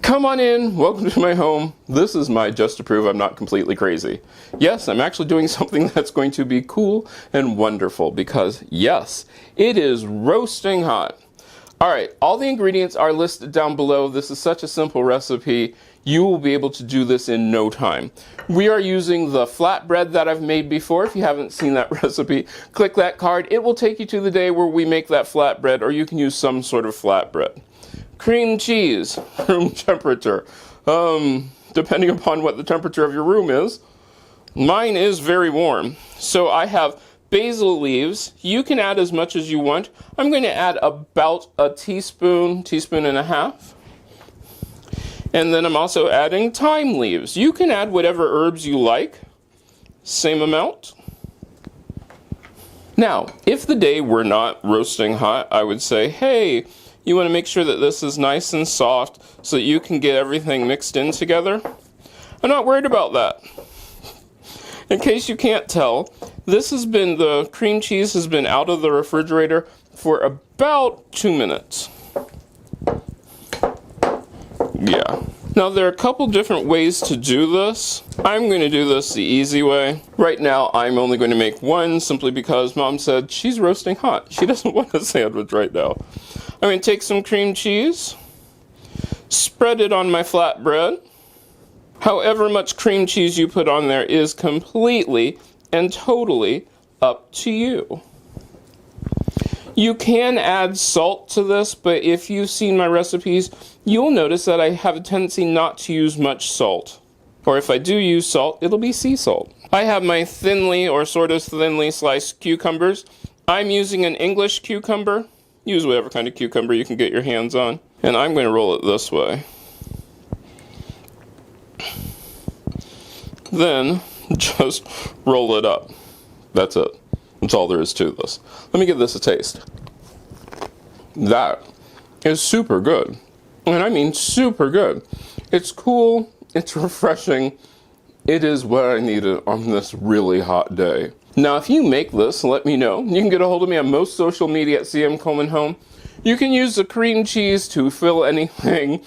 Come on in, welcome to my home. This is my just to prove I'm not completely crazy. Yes, I'm actually doing something that's going to be cool and wonderful because yes, it is roasting hot. Alright, all the ingredients are listed down below. This is such a simple recipe. You will be able to do this in no time. We are using the flatbread that I've made before. If you haven't seen that recipe, click that card. It will take you to the day where we make that flatbread, or you can use some sort of flatbread. Cream cheese, room temperature. Depending upon what the temperature of your room is. Mine is very warm. So I have basil leaves. You can add as much as you want. I'm going to add about a teaspoon and a half. And then I'm also adding thyme leaves. You can add whatever herbs you like. Same amount. Now, if the day were not roasting hot, I would say, hey, you want to make sure that this is nice and soft so that you can get everything mixed in together. I'm not worried about that. In case you can't tell, the cream cheese has been out of the refrigerator for about 2 minutes. Yeah. Now there are a couple different ways to do this. I'm going to do this the easy way. Right now I'm only going to make one simply because Mom said she's roasting hot. She doesn't want a sandwich right now. I'm going to take some cream cheese, spread it on my flatbread. However much cream cheese you put on there is completely and totally up to you. You can add salt to this, but if you've seen my recipes, you'll notice that I have a tendency not to use much salt. Or if I do use salt, it'll be sea salt. I have my thinly or sort of thinly sliced cucumbers. I'm using an English cucumber. Use whatever kind of cucumber you can get your hands on. And I'm going to roll it this way. Then just roll it up. That's it. That's all there is to this. Let me give this a taste. That is super good. And I mean super good. It's cool, it's refreshing. It is what I needed on this really hot day. Now if you make this, let me know. You can get a hold of me on most social media at CM Coleman Home. You can use the cream cheese to fill anything,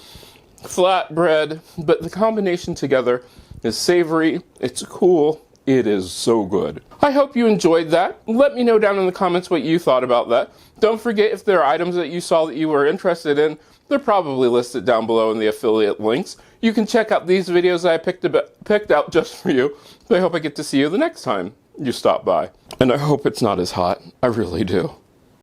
flatbread, but the combination together is savory, it's cool, it is so good. I hope you enjoyed that. Let me know down in the comments what you thought about that. Don't forget, if there are items that you saw that you were interested in, they're probably listed down below in the affiliate links. You can check out these videos I picked out just for you. So I hope I get to see you the next time you stop by. And I hope it's not as hot. I really do.